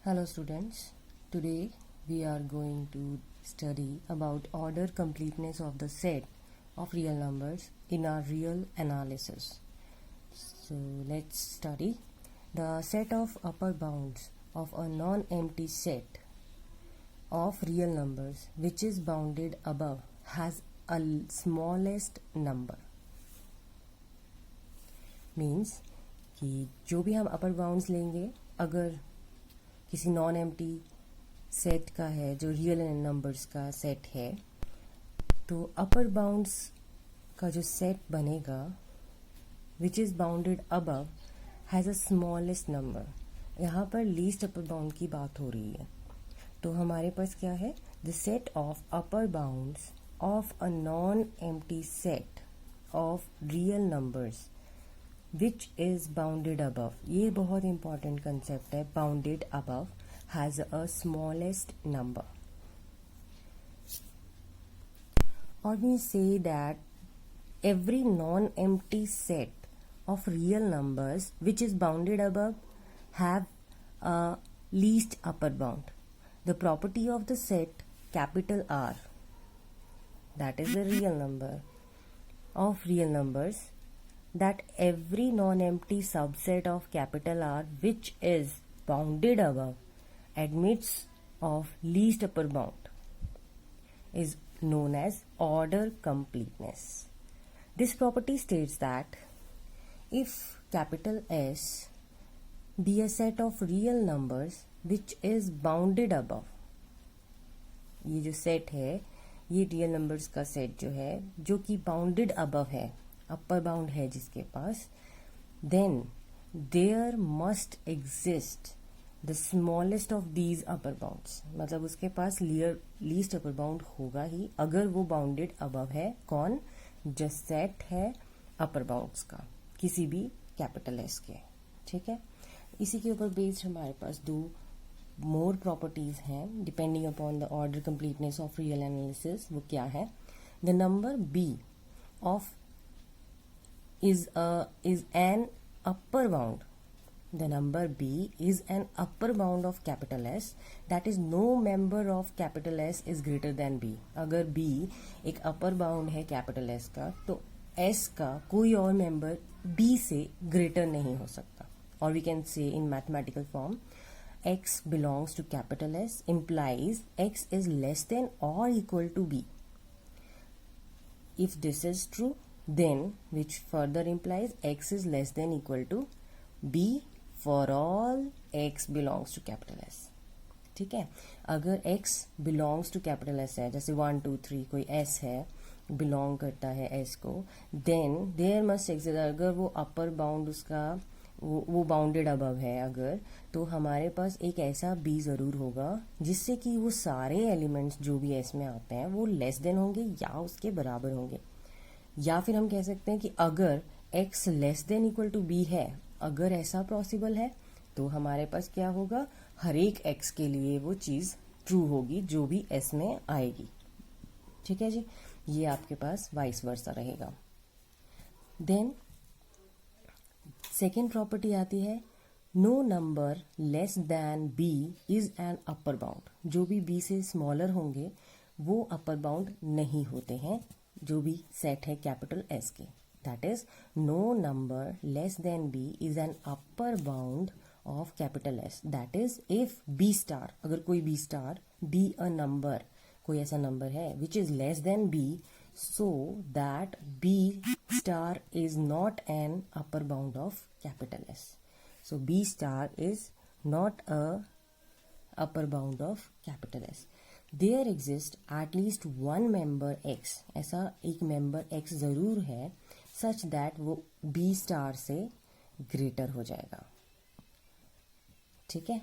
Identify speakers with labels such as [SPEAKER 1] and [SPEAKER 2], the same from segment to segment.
[SPEAKER 1] Hello students, today we are going to study about order completeness of the set of real numbers in our real analysis. So let's study. The set of upper bounds of a non-empty set of real numbers which is bounded above has a smallest number. Means कि जो भी हम upper bounds लेंगे अगर किसी non empty set का है जो रियल नंबर्स का सेट है तो अपर बाउंड्स का जो सेट बनेगा which is bounded above has a smallest number. यहाँ पर लीस्ट अपर बाउंड की बात हो रही है. तो हमारे पास क्या है? The set of upper bounds of a non empty set of real numbers which is bounded above. ये बहुत इंपॉर्टेंट कंसेप्ट है. Bounded above has a smallest number. और we say that every non empty set of real numbers which is bounded above have a least upper bound. The property of the set capital R, that is the real number of real numbers, that every non-empty subset of capital R which is bounded above admits of least upper bound is known as order completeness. This property states that if capital S be a set of real numbers which is bounded above, ये जो set है ये real numbers का set जो है जो कि bounded above है, अपर बाउंड है जिसके पास, then there must exist the smallest of these upper bounds. मतलब उसके पास लीस्ट अपर बाउंड होगा ही अगर वो बाउंडेड अबव है. कौन? जो सेट है अपर बाउंड्स का किसी भी कैपिटल एस के. ठीक है. इसी के ऊपर बेस्ड हमारे पास दो मोर प्रॉपर्टीज हैं depending upon the order completeness of real analysis. वो क्या है? The number B of is an upper bound. The number B is an upper bound of capital S, that is no member of capital S is greater than B. अगर B एक upper bound है capital S का तो S का कोई और member B से greater नहीं हो सकता. Or we can say in mathematical form, X belongs to capital S implies X is less than or equal to B. If this is true, then which further implies X is less than equal to B for all X belongs to capital S. ठीक है. अगर X belongs to capital S है, जैसे 1 2 3 कोई S है, belong करता है S को, then there must exist, अगर वो upper bound उसका वो बाउंडेड अबव है अगर, तो हमारे पास एक ऐसा B ज़रूर होगा जिससे कि वो सारे एलिमेंट्स जो भी S में आते हैं वो लेस देन होंगे या उसके बराबर होंगे. या फिर हम कह सकते हैं कि अगर x less than equal to b है, अगर ऐसा पॉसिबल है तो हमारे पास क्या होगा? हर एक x के लिए वो चीज ट्रू होगी जो भी s में आएगी. ठीक है जी. ये आपके पास वाइस वर्सा रहेगा. देन सेकेंड प्रॉपर्टी आती है no number less than b is an upper bound. जो भी b से स्मॉलर होंगे वो अपर बाउंड नहीं होते हैं जो भी सेट है कैपिटल एस के. That is no number less than B is an upper bound of capital S. That is if B star, अगर कोई B star be a number, कोई ऐसा नंबर है which is less than B, so that B star is not an upper bound of capital S. So B star is not a upper bound of capital S. There exist at least one member x, ऐसा एक member x जरूर है such that वो b star से greater हो जाएगा. ठीक है.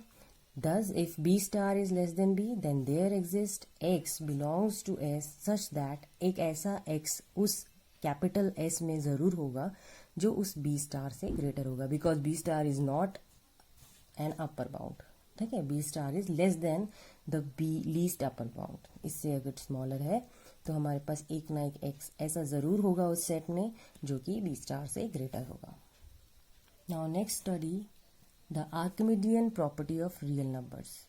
[SPEAKER 1] Thus if b star is less than b then there exists x belongs to s such that एक ऐसा x उस कैपिटल S में जरूर होगा जो उस b स्टार से ग्रेटर होगा, because b star is not an upper bound. ठीक है. B star is less than the B least upper bound. इससे अगर स्मॉलर है तो हमारे पास एक ना एक एक्स ऐसा ज़रूर होगा उस सेट में जो कि बी स्टार से ग्रेटर होगा. Now next study the Archimedean property of real numbers.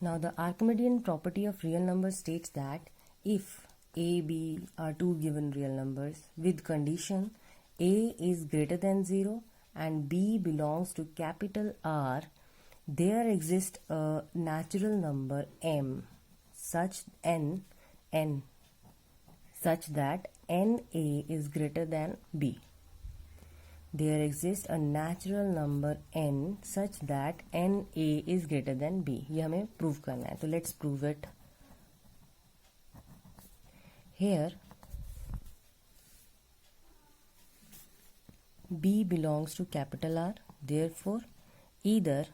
[SPEAKER 1] Now the Archimedean property of real numbers states that if a, b are two given real numbers with condition a is greater than 0 and b belongs to capital R, there exists a natural number m such that na is greater than b. There exists a natural number n such that na is greater than b. ये हमें prove करना है, तो let's prove it. Here b belongs to capital R, therefore either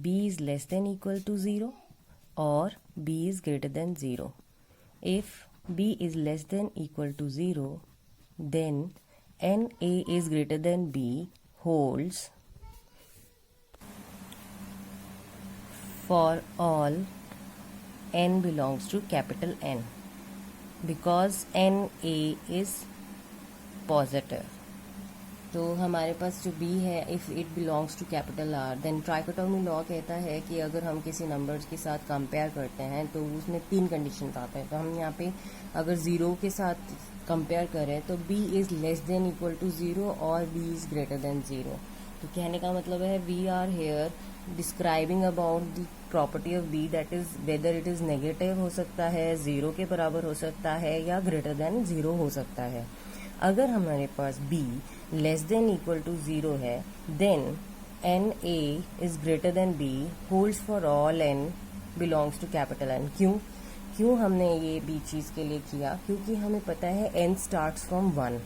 [SPEAKER 1] b is less than equal to 0 or b is greater than 0. If b is less than equal to 0, then na is greater than b holds for all n belongs to capital N, because na is positive. तो हमारे पास जो b है, if it belongs to capital R, then trichotomy law कहता है कि अगर हम किसी नंबर्स के साथ कंपेयर करते हैं तो उसमें 3 कंडीशंस आते हैं. तो हम यहाँ पे अगर 0 के साथ कंपेयर करें तो b is less than equal to 0 और b इज़ ग्रेटर देन 0. तो कहने का मतलब है we are here describing about the property of b, that is whether it is negative हो सकता है, 0 के बराबर हो सकता है, या ग्रेटर देन 0 हो सकता है. अगर हमारे पास b less than equal to 0 है, then na is greater than b holds for all n belongs to capital N. क्यों हमने ये b चीज़ के लिए किया? क्योंकि हमें पता है n स्टार्ट्स फ्रॉम 1.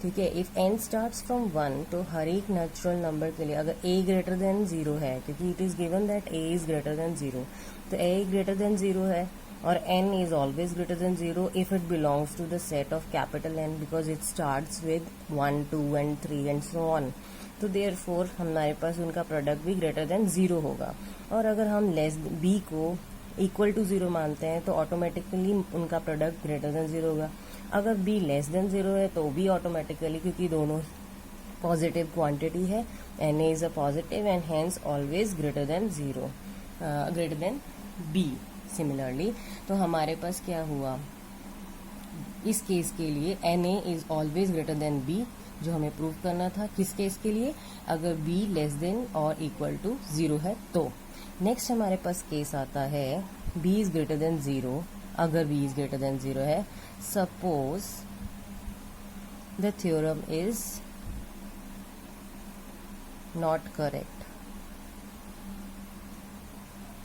[SPEAKER 1] ठीक है, इफ़ n स्टार्ट्स फ्रॉम 1 तो हर एक नेचुरल नंबर के लिए अगर a ग्रेटर देन 0 है, क्योंकि it is given that a is greater than 0, तो a ग्रेटर देन 0 है और n is always greater than 0 if it belongs to the set of capital N, because it starts with 1, 2 and 3 and so on. तो therefore हमारे पास उनका product भी greater than 0 होगा. और अगर हम b को equal to 0 मानते हैं तो ऑटोमेटिकली उनका प्रोडक्ट greater than 0 होगा. अगर b less than 0 है तो भी ऑटोमेटिकली, क्योंकि दोनों पॉजिटिव क्वांटिटी है, na is a positive and hence always greater than 0, greater than b. Similarly तो हमारे पास क्या हुआ इस केस के लिए, na is always greater than b, जो हमें प्रूव करना था. किस केस के लिए? अगर b लेस देन और इक्वल टू 0 है तो. नेक्स्ट हमारे पास केस आता है b इज ग्रेटर देन 0. अगर b इज ग्रेटर देन 0 है, suppose the theorem is not correct,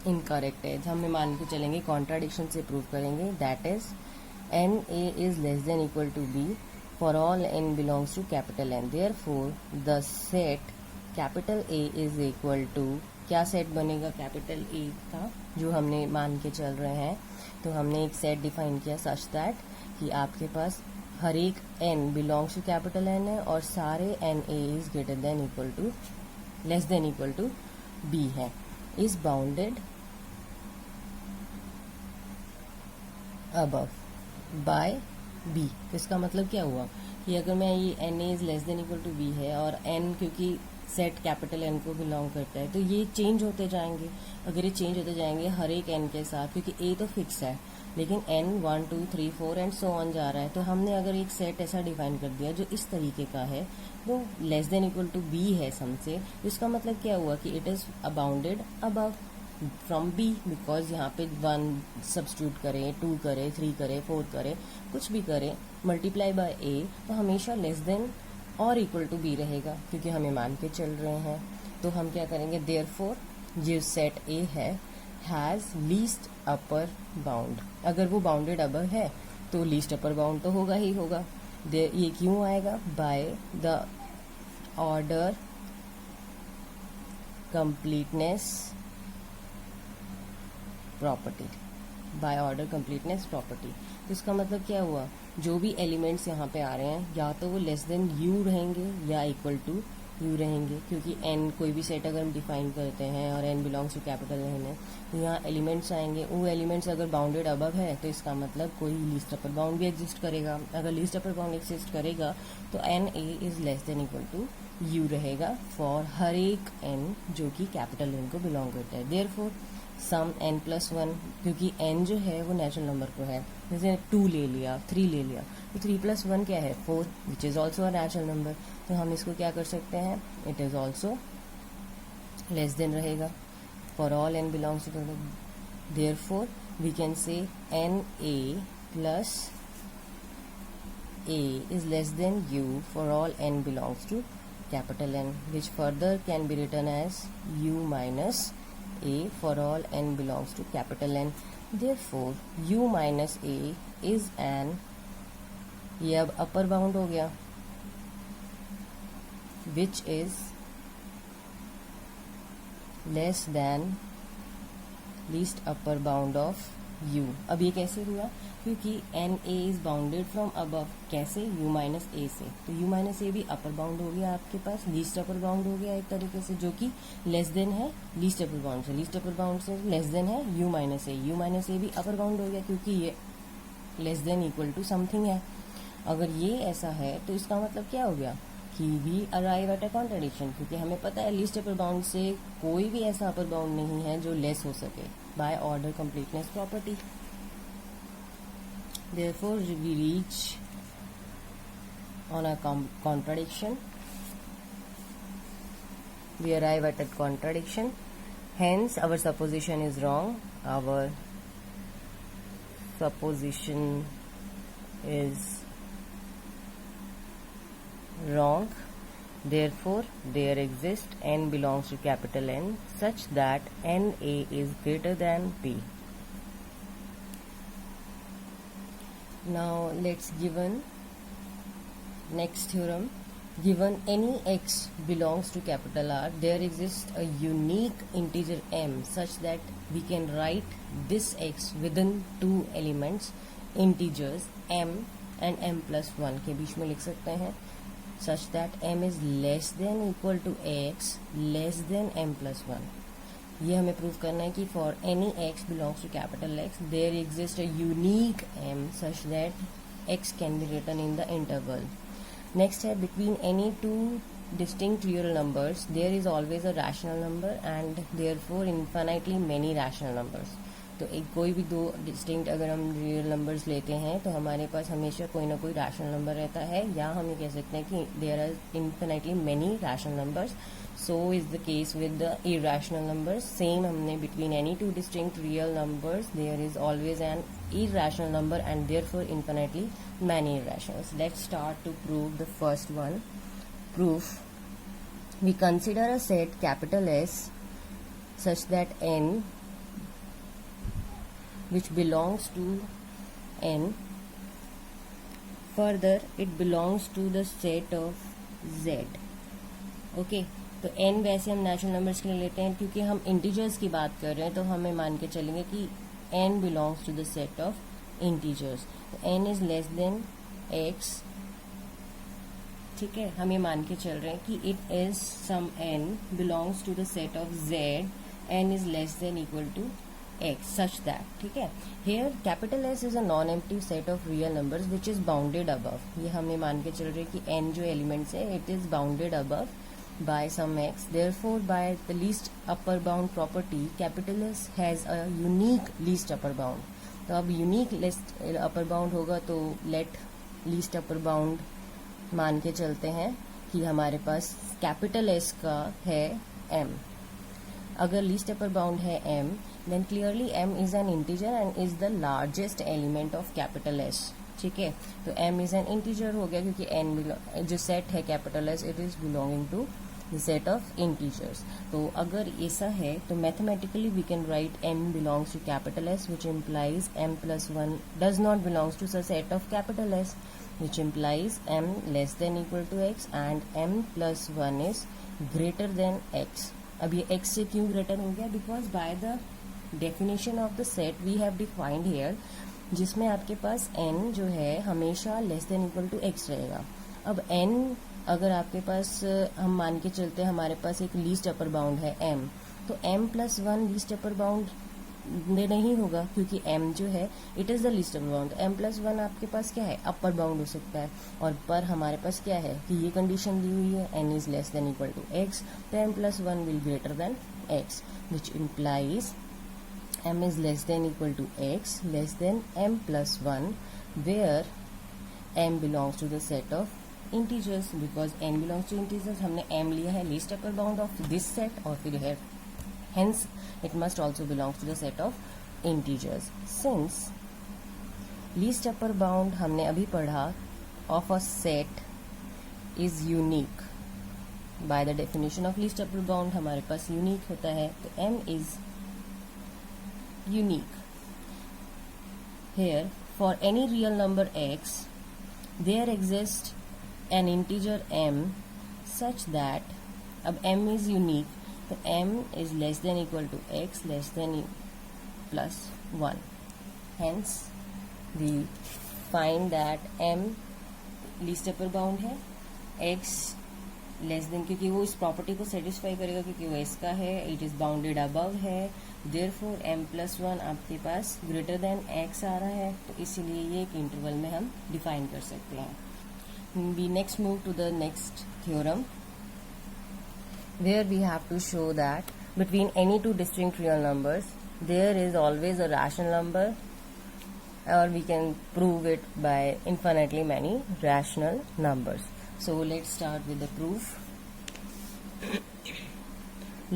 [SPEAKER 1] incorrect है, हमें मान के चलेंगे, कॉन्ट्राडिक्शन से प्रूव करेंगे. That is na is less than equal to b for all n belongs to capital N. Therefore the set capital A is equal to, क्या set बनेगा? Capital A का जो हमने मान के चल रहे हैं. तो हमने एक सेट डिफाइन किया सच दैट कि आपके पास हर एक n belongs to capital N है और सारे na is greater than equal to, less than equal to b है. Is bounded above by b. तो इसका मतलब क्या हुआ कि अगर मैं ये na is less than equal to b है और n क्योंकि सेट कैपिटल N को बिलोंग करता है, तो ये चेंज होते जाएंगे. अगर ये चेंज होते जाएंगे हर एक n के साथ, क्योंकि a तो फिक्स है लेकिन n 1, 2, 3, 4 एंड सो ऑन जा रहा है. तो हमने अगर एक सेट ऐसा डिफाइन कर दिया जो इस तरीके का है, तो less than equal to b है सम से, तो इसका मतलब क्या हुआ कि it is bounded above from b, because यहाँ पे 1 सब्स्टिट्यूट करें, 2 करें, 3 करें, 4 करें, कुछ भी करें, मल्टीप्लाई बाय a, तो हमेशा लेस देन और इक्वल टू b रहेगा, क्योंकि हमें मान के चल रहे हैं. तो हम क्या करेंगे, देयरफॉर जो सेट a है हैज़ लीस्ट अपर बाउंड. अगर वो बाउंडेड अबर है तो लीस्ट अपर बाउंड तो होगा ही होगा. ये क्यों आएगा? By the order completeness property, by order completeness property. तो इसका मतलब क्या हुआ, जो भी एलिमेंट्स यहाँ पे आ रहे हैं या तो वो लेस देन u रहेंगे या इक्वल टू u रहेंगे, क्योंकि n कोई भी सेट अगर हम डिफाइन करते हैं और n belongs to capital N है, तो यहाँ एलिमेंट्स आएंगे. वो एलिमेंट्स अगर बाउंडेड अबव है तो इसका मतलब कोई लीस्ट अपर बाउंड भी एग्जिस्ट करेगा. अगर लीस्ट अपर बाउंड एग्जिस्ट करेगा तो na is less than equal to u रहेगा फॉर हर एक n जो कि कैपिटल N को बिलोंग करता है। देयरफॉर सम n+1, क्योंकि n जो है वो नेचुरल नंबर को है, जैसे 2 ले लिया, 3 ले लिया, तो 3+1 क्या है 4, which is also a natural number. तो हम इसको क्या कर सकते हैं, it is also less than रहेगा for all n belongs to. Therefore we can say na plus a is less than u for all n belongs to capital N, which further can be written as u minus a for all n belongs to capital N. Therefore u minus a is an, ये अब अपर bound हो गया, which is less than least upper bound of u। अब ये कैसे हुआ, क्योंकि N A is bounded from above, कैसे, u माइनस ए से, तो u माइनस ए भी अपर बाउंड हो गया आपके पास, लीस्ट अपर बाउंड हो गया एक तरीके से, जो कि लेस देन है लीस्ट अपर बाउंड से, लीस्ट अपर बाउंड से लेस देन है u माइनस ए भी अपर बाउंड हो गया, क्योंकि ये less than equal to something है। अगर ये ऐसा है तो इसका मतलब क्या हो गया कि we arrive at a contradiction, क्योंकि हमें पता है लीस्ट अपर बाउंड से कोई भी ऐसा अपर बाउंड नहीं है जो लेस हो सके by order completeness property. Therefore we reach on a contradiction, we arrive at a contradiction, hence our supposition is wrong, our supposition is wrong. Therefore there exists n belongs to capital N such that na is greater than p. Now let's given next theorem. Given any x belongs to capital R, there exists a unique integer m such that we can write this x within two elements, integers m and m+1 के बीच में लिख सकते हैं, such that m is less than equal to x less than m+1। ये हमें prove करना है कि for any x belongs to capital X there exist a unique m such that x can be written in the interval. Next है between any two distinct real numbers there is always a rational number and therefore infinitely many rational numbers. तो एक कोई भी दो distinct अगर हम real numbers लेते हैं तो हमारे पास हमेशा कोई ना कोई रैशनल नंबर रहता है, या हम ये कह सकते हैं कि there are infinitely many rational numbers. So is the case with the irrational numbers. Same हमने between any two distinct real numbers there is always an irrational number and therefore infinitely many irrationals. Let's start to prove the first one. Proof. We consider a set capital S such that n which belongs to n, further it belongs to the set of Z. Okay, तो n वैसे हम natural numbers के लिए लेते हैं, क्योंकि हम integers की बात कर रहे हैं तो हमें मान के चलेंगे कि n belongs to the set of integers. तो n is less than x, ठीक है, हम ये मान के चल रहे हैं कि it is some n belongs to the set of Z, n is less than equal to x such that, ठीक है, here capital S is a non-empty set of real numbers which is bounded above। ये हमें मान के चल रहे हैं कि n जो एलिमेंट्स है it is bounded above by some x, therefore by the least upper bound property capital S has a unique least upper bound। तो अब unique least upper bound होगा तो let least upper bound मान के चलते हैं कि हमारे पास कैपिटल S का है m। अगर least upper bound है m then clearly m is an integer and is the largest element of capital S, ठीक है, तो m is an integer हो गया क्योंकि n जो सेट है capital S it is belonging to the set of integers। तो अगर ऐसा है तो mathematically we can write m belongs to capital S which implies m+1 does not belongs to the set of capital S, which implies m less than equal to x and m+1 is greater than x। अब ये x से क्यों greater हो गया, because by the definition of the set we have defined here, जिसमें आपके पास n जो है हमेशा less than equal to x रहेगा। अब n अगर आपके पास हम मान के चलते हैं हमारे पास एक लीस्ट अपर बाउंड है m, तो m+1 least upper bound bounded नहीं होगा, क्योंकि m जो है it is the least upper bound. m+1 आपके पास क्या है, अपर बाउंड हो सकता है, और पर हमारे पास क्या है कि ये कंडीशन दी हुई है n is less than equal to x, तो m+1 will greater than x, which implies m is less than equal to x less than m+1, where m belongs to the set of integers, because n belongs to integers, हमने m लिया है least upper bound of this set, और फिर है hence it must also belongs to the set of integers. Since least upper bound हमने अभी पढ़ा of a set is unique, by the definition of least upper bound हमारे पास unique होता है, तो m is unique. Here, for any real number x, there exists an integer m such that, अब m is unique, तो m is less than equal to x less than plus 1. Hence, we find that m least upper bound है, x less then, क्योंकि वो इस property को satisfy करेगा, क्योंकि वो इसका है, इट इज़ बाउंडेड अबव है, देयरफॉर m+1 आपके पास ग्रेटर देन x आ रहा है, तो इसीलिए ये एक इंटरवल में हम डिफाइन कर सकते हैं. We next move to the next theorem, where we have to show that between any two distinct real numbers there is always a rational number, or we can prove it by infinitely many rational numbers. So let's start with the proof.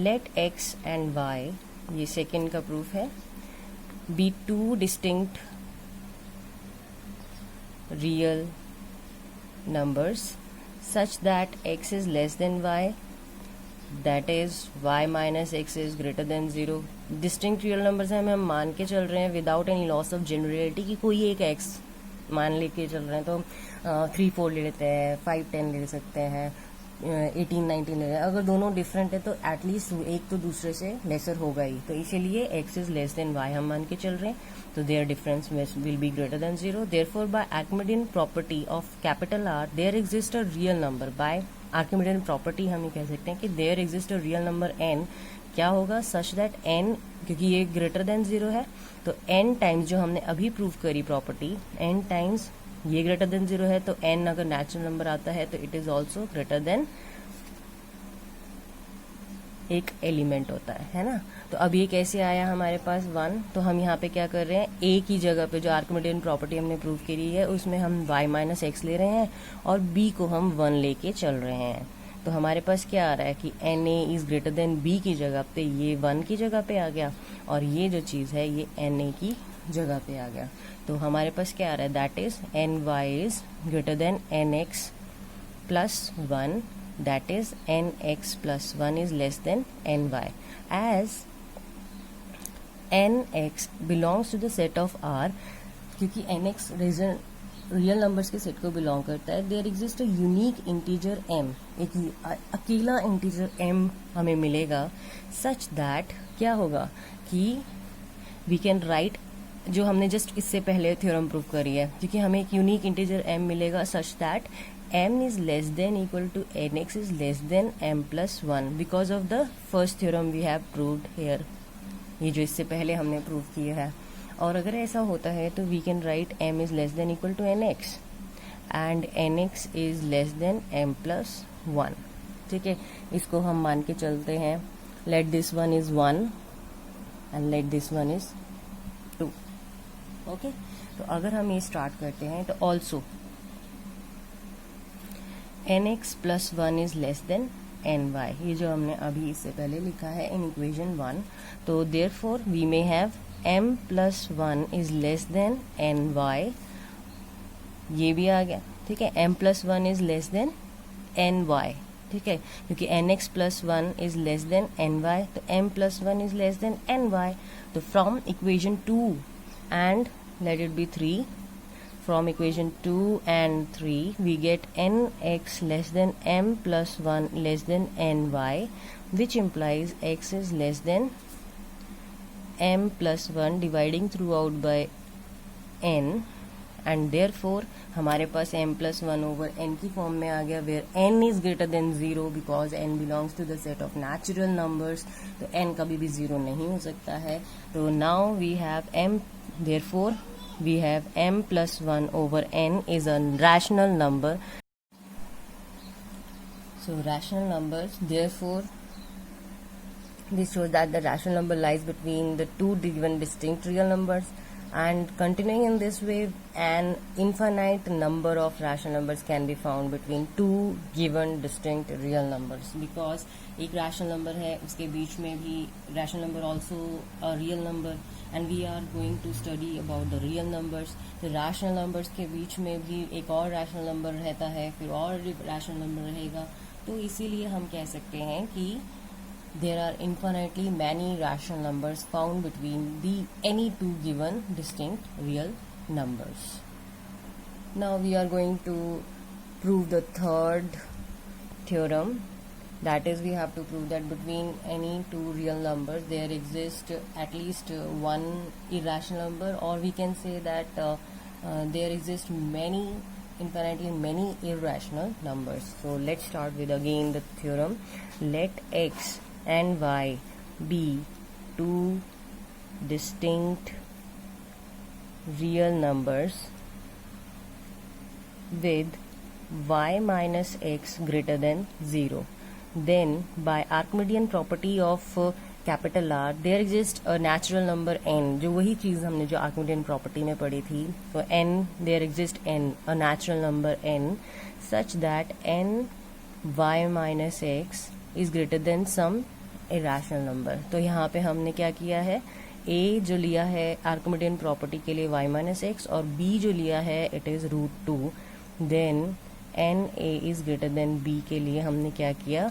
[SPEAKER 1] Let x and y, ये second का proof है, be two distinct real numbers such that x is less than y, that is y minus x is greater than 0. Distinct real numbers हैं, हम मान के चल रहे हैं without any loss of generality कि कोई एक x मान लेके चल रहे हैं, तो 3, 4 ले लेते हैं, 5, 10 ले सकते हैं, 18, 19 ले रहे हैं. अगर दोनों डिफरेंट है तो एटलीस्ट एक तो दूसरे से लेसर होगा ही, तो इसीलिए x is less than y हम मान के चल रहे हैं, तो their difference will be greater than 0. Therefore by Archimedean property of capital R there exist a real number. By Archimedean property हम ये कह सकते हैं कि there exist a real number n, क्या होगा, सच दैट n, क्योंकि ये ग्रेटर देन 0 है, तो n टाइम्स जो हमने अभी प्रूव करी प्रॉपर्टी, n टाइम्स ये ग्रेटर देन 0 है, तो n अगर नेचुरल नंबर आता है तो it is also greater than एक एलिमेंट होता है ना. तो अब ये कैसे आया हमारे पास 1, तो हम यहाँ पे क्या कर रहे हैं, a की जगह पे जो आर्किमिडियन प्रॉपर्टी हमने प्रूव करी है उसमें हम y माइनस एक्स ले रहे हैं और b को हम 1 लेके चल रहे हैं. तो हमारे पास क्या आ रहा है कि na is greater than b की जगह पे ये 1 की जगह पे आ गया, और ये जो चीज़ है ये na की जगह पे आ गया. तो हमारे पास क्या आ रहा है, that is ny is greater then nx plus 1, that is nx plus 1 is less than ny, as nx belongs to the set of R, क्योंकि nx रियल नंबर्स के सेट को बिलोंग करता है, there exist a unique integer m, एक अकेला integer m हमें मिलेगा, such that क्या होगा कि वी कैन राइट, जो हमने जस्ट इससे पहले थ्योरम प्रूव करी है, क्योंकि हमें एक यूनिक इंटीजर m मिलेगा such that m is less than equal to nx is less than m plus 1 because of the first theorem we have proved here, ये जो इससे पहले हमने प्रूव किया है. और अगर ऐसा होता है तो we can write m is less than equal to nx and nx is less than m plus 1. ठीक है, इसको हम मान के चलते हैं, let this one is 1 and let this one is 2. Okay, तो अगर हम ये स्टार्ट करते हैं तो also nx plus 1 is less than ny, ये जो हमने अभी इससे पहले लिखा है इन इक्वेशन 1, तो therefore we may have m plus 1 is less than ny, ये भी आ गया. ठीक है, m plus 1 is less than ny, ठीक है, क्योंकि nx plus 1 is less than ny, तो m plus 1 is less than ny. तो from equation 2 and let it be 3, from equation 2 and 3 we get nx less than m plus 1 less than ny, which implies x is less than m plus 1 dividing throughout by n, and therefore हमारे पास m+1/n की form में आ गया, where n is greater than 0 because n belongs to the set of natural numbers, तो n कभी भी 0 नहीं हो सकता है. तो now we have m, therefore we have m+1/n is a rational number. So rational numbers, therefore this shows that the rational number lies between the two given distinct real numbers, and continuing in this way an infinite number of rational numbers can be found between two given distinct real numbers, because एक rational number है उसके बीच में भी rational number also a real number, and we are going to study about the real numbers. तो rational numbers के बीच में भी एक और rational number रहता है, फिर और rational number रहेगा, तो इसीलिए हम कह सकते हैं कि there are infinitely many rational numbers found between the any two given distinct real numbers. Now we are going to prove the third theorem, that is we have to prove that between any two real numbers there exists at least one irrational number, or we can say that there exist infinitely many irrational numbers. So let's start with again the theorem. Let x and y be two distinct real numbers with y minus x greater than 0. Then by Archimedean property of capital R there exists a natural number n, जो वही चीज़ हमने जो Archimedean property में पढ़ी थी. So n, there exists n, a natural number n, such that n y minus x is greater than some irrational number. तो यहाँ पे हमने क्या किया है, a जो लिया है Archimedean property के लिए y minus x, और b जो लिया है it is √2. Then n a is greater than b के लिए हमने क्या किया,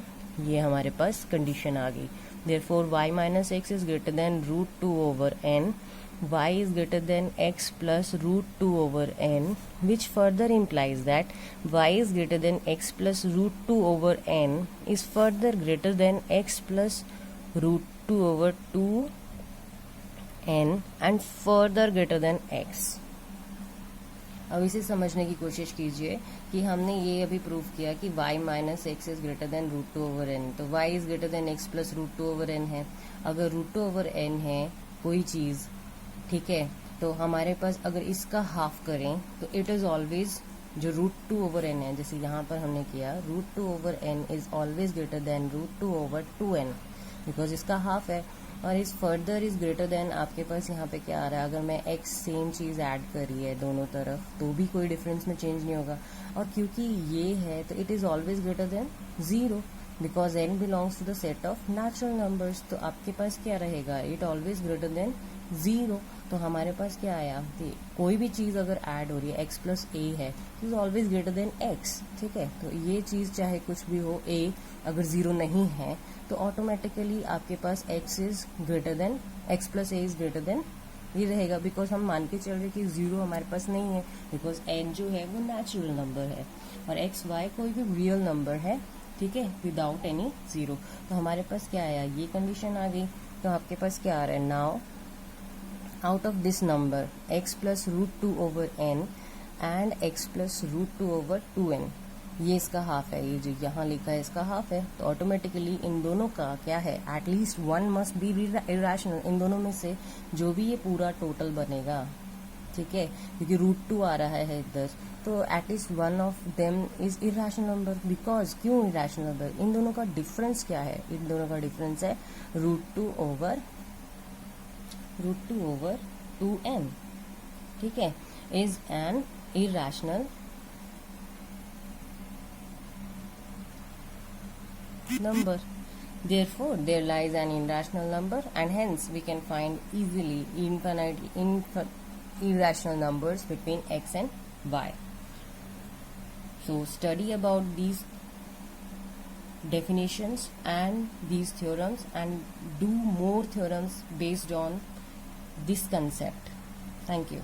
[SPEAKER 1] ये हमारे पास कंडीशन आ गई. Therefore y minus x is greater than √2/n, y is greater than x plus √2/n, which further implies that y is greater than x plus √2/n is further greater than x plus √2/2n and further greater than x. अब इसे समझने की कोशिश कीजिए कि हमने ये अभी प्रूव किया कि y minus x is greater then √2/n, तो y is greater than x plus √2/n है. अगर √2/n है कोई चीज़, ठीक है, तो हमारे पास अगर इसका हाफ करें तो इट इज़ ऑलवेज जो √2/n है, जैसे यहाँ पर हमने किया √2/n is always greater then √2/2n because इसका हाफ है. और इस फर्दर इज ग्रेटर देन आपके पास यहाँ पे क्या आ रहा है, अगर मैं x सेम चीज़ ऐड करी है दोनों तरफ तो भी कोई डिफरेंस में चेंज नहीं होगा. और क्योंकि ये है तो it is always greater than 0 because n belongs to the set of natural numbers. तो आपके पास क्या रहेगा, इट ऑलवेज ग्रेटर देन 0. तो हमारे पास क्या आया, कोई भी चीज़ अगर ऐड हो रही है x प्लस a है तो is always greater than x, ठीक है. तो ये चीज़ चाहे कुछ भी हो, a अगर 0 नहीं है तो ऑटोमेटिकली आपके पास x is greater than x plus a is greater then ये रहेगा, बिकॉज हम मान के चल रहे कि 0 हमारे पास नहीं है, बिकॉज n जो है वो नेचुरल नंबर है और x y कोई भी रियल नंबर है, ठीक है, विदाउट एनी 0. तो हमारे पास क्या आया, ये कंडीशन आ गई. तो आपके पास क्या आ रहा है, now out of this number x plus √2/n and x plus √2/2n, ये इसका हाफ है, ये जो यहाँ लिखा है इसका हाफ है. तो ऑटोमेटिकली इन दोनों का क्या है, at least one must be irrational. इन दोनों में से जो भी ये पूरा टोटल बनेगा, ठीक है, क्योंकि √2 आ रहा है इधर, तो at least one of them is irrational number. Because क्यों इरेशनल नंबर, इन दोनों का डिफरेंस क्या है, इन दोनों का डिफरेंस है √2/2n, ठीक है, is an irrational number. Therefore there lies an irrational number, and hence we can find easily irrational numbers between x and y. So study about these definitions and these theorems and do more theorems based on this concept. Thank you.